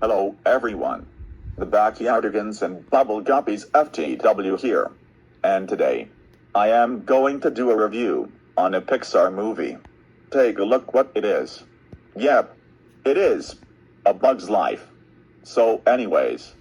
Hello, everyone. The Backyardigans and Bubble Guppies FTW here. And today, I am going to do a review on a Pixar movie. Take a look what it is. Yep, it is A Bug's Life. So anyways,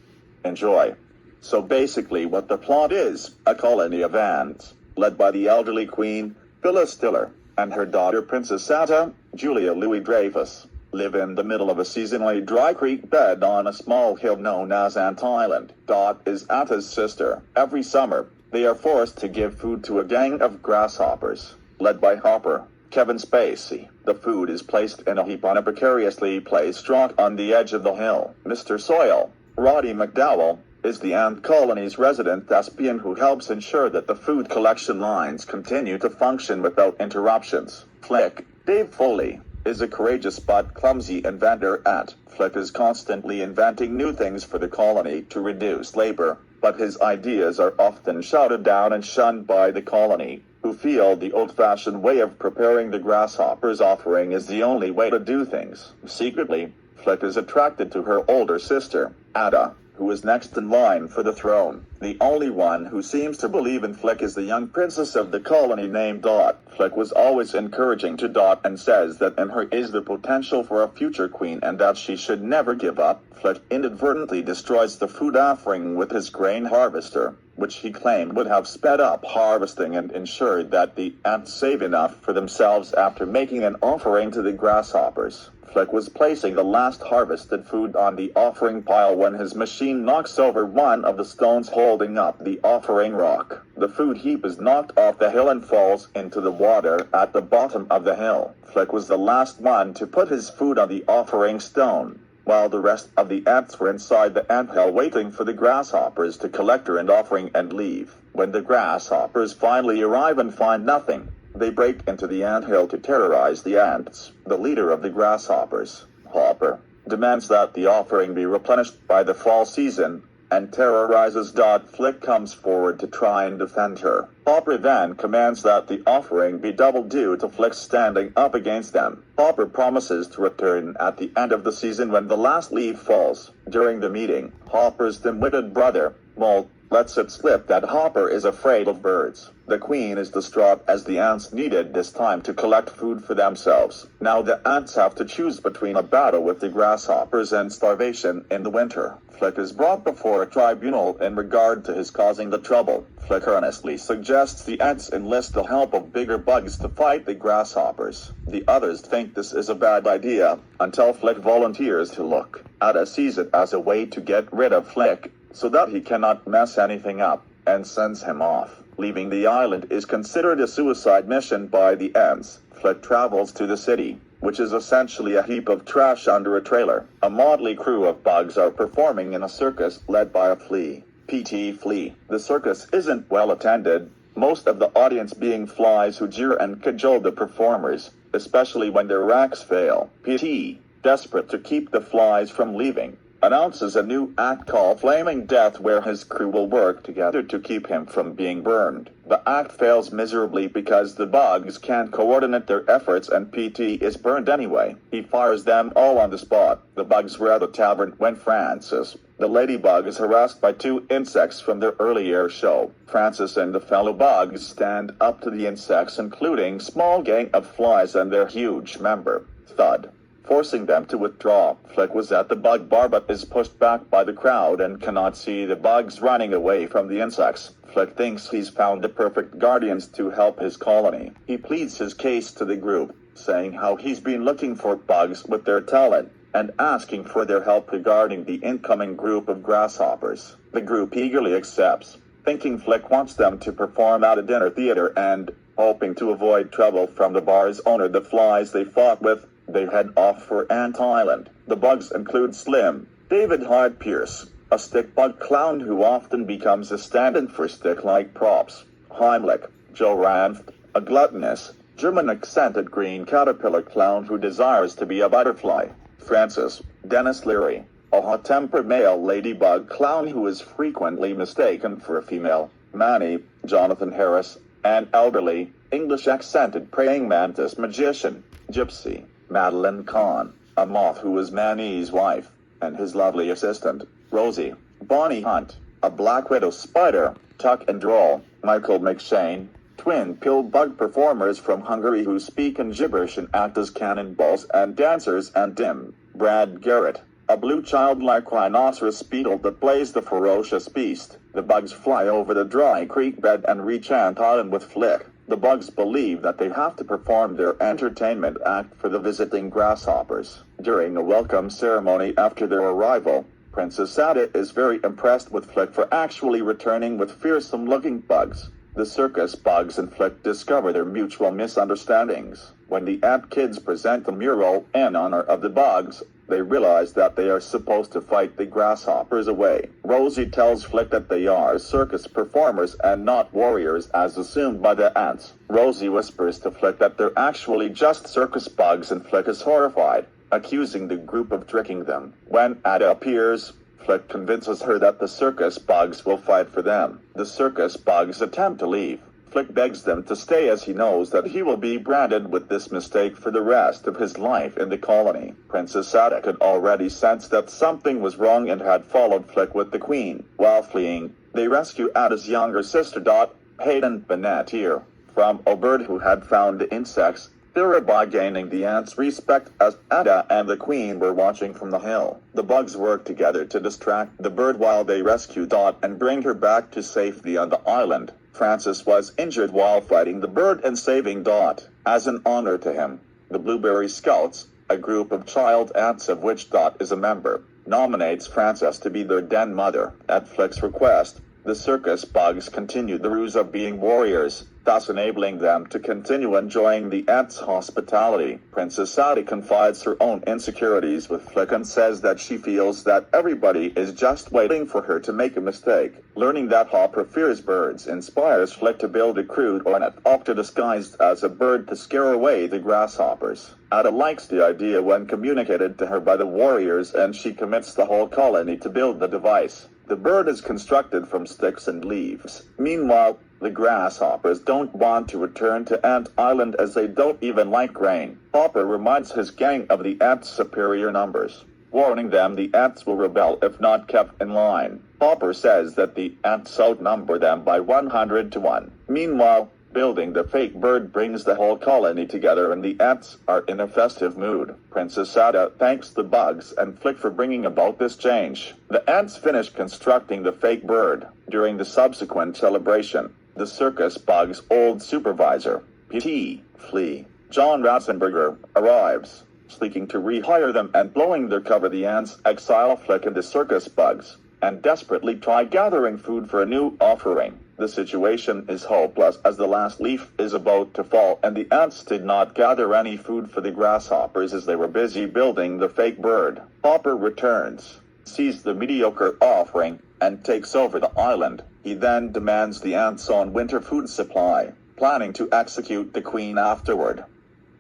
enjoy. So basically what the plot is, a colony of ants, led by the elderly queen, Phyllis Diller, and her daughter Princess Atta, Julia Louis-Dreyfus, live in the middle of a seasonally dry creek bed on a small hill known as Ant Island. Dot is Atta's sister. Every summer, they are forced to give food to a gang of grasshoppers, led by Hopper, Kevin Spacey. The food is placed in a heap on a precariously placed rock on the edge of the hill. Mr. Soil, Roddy McDowell, is the ant colony's resident thespian who helps ensure that the food collection lines continue to function without interruptions. Flick, Dave Foley, is a courageous but clumsy inventor ant. Flick is constantly inventing new things for the colony to reduce labor, but his ideas are often shouted down and shunned by the colony, who feel the old-fashioned way of preparing the grasshopper's offering is the only way to do things. Secretly, Flick is attracted to her older sister, Atta, who is next in line for the throne. The only one who seems to believe in Flick is the young princess of the colony named Dot. Flick was always encouraging to Dot and says that in her is the potential for a future queen and that she should never give up. Flick inadvertently destroys the food offering with his grain harvester, which he claimed would have sped up harvesting and ensured that the ants save enough for themselves after making an offering to the grasshoppers. Flick was placing the last harvested food on the offering pile when his machine knocks over one of the stones holding up the offering rock. The food heap is knocked off the hill and falls into the water at the bottom of the hill. Flick was the last one to put his food on the offering stone, while the rest of the ants were inside the anthill waiting for the grasshoppers to collect her and offering and leave. When the grasshoppers finally arrive and find nothing, they break into the anthill to terrorize the ants. The leader of the grasshoppers, Hopper, demands that the offering be replenished by the fall season and terrorizes Dot. Flick comes forward to try and defend her. Hopper then commands that the offering be doubled due to Flick standing up against them. Hopper promises to return at the end of the season when the last leaf falls. During the meeting, Hopper's dim-witted brother, Molt, lets it slip that Hopper is afraid of birds. The queen is distraught as the ants needed this time to collect food for themselves. Now the ants have to choose between a battle with the grasshoppers and starvation in the winter. Flick is brought before a tribunal in regard to his causing the trouble. Flick earnestly suggests the ants enlist the help of bigger bugs to fight the grasshoppers. The others think this is a bad idea, until Flick volunteers to look. Atta sees it as a way to get rid of Flick, so that he cannot mess anything up, and sends him off. Leaving the island is considered a suicide mission by the ants. Flick travels to the city, which is essentially a heap of trash under a trailer. A motley crew of bugs are performing in a circus led by a flea, P.T. Flea. The circus isn't well attended, most of the audience being flies who jeer and cajole the performers, especially when their racks fail. P.T., desperate to keep the flies from leaving, announces a new act called Flaming Death where his crew will work together to keep him from being burned. The act fails miserably because the bugs can't coordinate their efforts and PT is burned anyway. He fires them all on the spot. The bugs were at the tavern when Francis, the ladybug, is harassed by two insects from their earlier show. Francis and the fellow bugs stand up to the insects, including small gang of flies and their huge member, Thud, forcing them to withdraw. Flick was at the bug bar but is pushed back by the crowd and cannot see the bugs running away from the insects. Flick thinks he's found the perfect guardians to help his colony. He pleads his case to the group, saying how he's been looking for bugs with their talent and asking for their help regarding the incoming group of grasshoppers. The group eagerly accepts, thinking Flick wants them to perform at a dinner theater and, hoping to avoid trouble from the bar's owner, the flies they fought with, they head off for Ant Island. The bugs include Slim, David Hyde Pierce, a stick bug clown who often becomes a stand-in for stick-like props, Heimlich, Joe Ranft, a gluttonous, German-accented green caterpillar clown who desires to be a butterfly, Francis, Dennis Leary, a hot-tempered male ladybug clown who is frequently mistaken for a female, Manny, Jonathan Harris, an elderly, English-accented praying mantis magician, Gypsy, Madeline Kahn, a moth who is Manny's wife, and his lovely assistant, Rosie, Bonnie Hunt, a Black Widow spider, Tuck and Droll, Michael McShane, twin pill bug performers from Hungary who speak in gibberish and act as cannonballs and dancers, and Tim, Brad Garrett, a blue childlike rhinoceros beetle that plays the ferocious beast. The bugs fly over the dry creek bed and reach Ant Island with Flick. The bugs believe that they have to perform their entertainment act for the visiting grasshoppers. During a welcome ceremony after their arrival, Princess Ada is very impressed with Flick for actually returning with fearsome-looking bugs. The circus bugs and Flick discover their mutual misunderstandings. When the ant kids present the mural in honor of the bugs, they realize that they are supposed to fight the grasshoppers away. Rosie tells Flick that they are circus performers and not warriors as assumed by the ants. Rosie whispers to Flick that they're actually just circus bugs, and Flick is horrified, accusing the group of tricking them. When Ada appears, Flick convinces her that the circus bugs will fight for them. The circus bugs attempt to leave. Flick begs them to stay as he knows that he will be branded with this mistake for the rest of his life in the colony. Princess Ada could already sense that something was wrong and had followed Flick with the queen. While fleeing, they rescue Ada's younger sister Dot, Hayden Benatier, from a bird who had found the insects, thereby gaining the ants' respect as Ada and the queen were watching from the hill. The bugs work together to distract the bird while they rescue Dot and bring her back to safety on the island. Francis was injured while fighting the bird and saving Dot. As an honor to him, the Blueberry Scouts, a group of child ants of which Dot is a member, nominates Frances to be their den mother. At Flick's request, the circus bugs continue the ruse of being warriors, thus enabling them to continue enjoying the ants' hospitality. Princess Ada confides her own insecurities with Flick and says that she feels that everybody is just waiting for her to make a mistake. Learning that Hopper fears birds inspires Flick to build a crude ornithopter disguised as a bird to scare away the grasshoppers. Ada likes the idea when communicated to her by the warriors, and she commits the whole colony to build the device. The bird is constructed from sticks and leaves. Meanwhile, the grasshoppers don't want to return to Ant Island as they don't even like grain. Hopper reminds his gang of the ants' superior numbers, warning them the ants will rebel if not kept in line. Hopper says that the ants outnumber them by 100 to 1. Meanwhile, building the fake bird brings the whole colony together and the ants are in a festive mood. Princess Ada thanks the bugs and Flick for bringing about this change. The ants finish constructing the fake bird. During the subsequent celebration, the circus bugs' old supervisor, P.T. Flea, John Ratzenberger, arrives, seeking to rehire them and blowing their cover. The ants exile Flick and the circus bugs, and desperately try gathering food for a new offering. The situation is hopeless as the last leaf is about to fall, and the ants did not gather any food for the grasshoppers as they were busy building the fake bird. Hopper returns, sees the mediocre offering, and takes over the island. He then demands the ants' own winter food supply, planning to execute the queen afterward.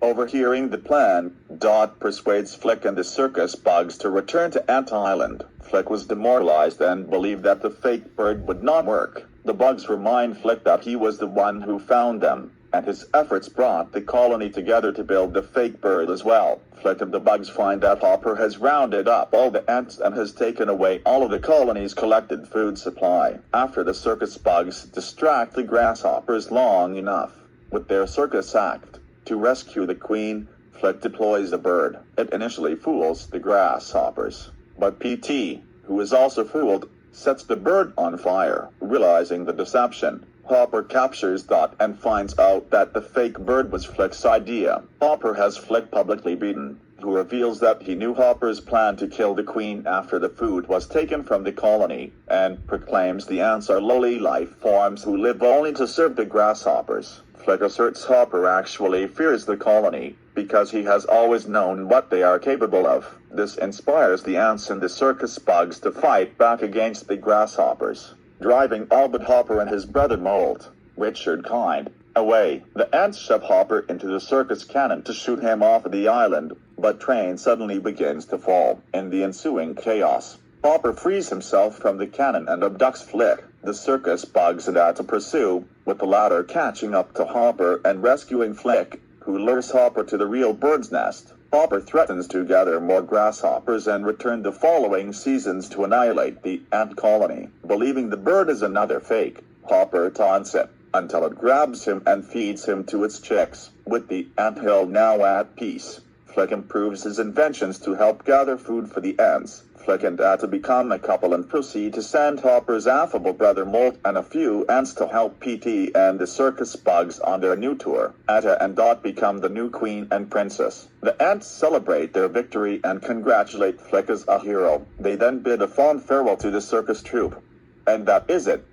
Overhearing the plan, Dot persuades Flick and the circus bugs to return to Ant Island. Flick was demoralized and believed that the fake bird would not work. The bugs remind Flick that he was the one who found them, and his efforts brought the colony together to build the fake bird as well. Flick and the bugs find that Hopper has rounded up all the ants and has taken away all of the colony's collected food supply. After the circus bugs distract the grasshoppers long enough with their circus act to rescue the queen, Flick deploys the bird. It initially fools the grasshoppers, but P.T., who is also fooled, sets the bird on fire. Realizing the deception, Hopper captures Dot and finds out that the fake bird was Flick's idea. Hopper has Flick publicly beaten, who reveals that he knew Hopper's plan to kill the queen after the food was taken from the colony, and proclaims the ants are lowly life forms who live only to serve the grasshoppers. Flick asserts Hopper actually fears the colony, because he has always known what they are capable of. This inspires the ants and the circus bugs to fight back against the grasshoppers, driving all but Hopper and his brother Mold, Richard Kind, away. The ants shove Hopper into the circus cannon to shoot him off the island, but train suddenly begins to fall. In the ensuing chaos, Hopper frees himself from the cannon and abducts Flick. The circus bugs set out to pursue, with the latter catching up to Hopper and rescuing Flick, who lures Hopper to the real bird's nest. Hopper threatens to gather more grasshoppers and return the following seasons to annihilate the ant colony. Believing the bird is another fake, Hopper taunts it until it grabs him and feeds him to its chicks. With the anthill now at peace, Flick improves his inventions to help gather food for the ants. Flick and Atta become a couple and proceed to send Hopper's affable brother Molt and a few ants to help PT and the circus bugs on their new tour. Atta and Dot become the new queen and princess. The ants celebrate their victory and congratulate Flick as a hero. They then bid a fond farewell to the circus troupe. And that is it.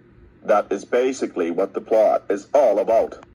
That is basically what the plot is all about.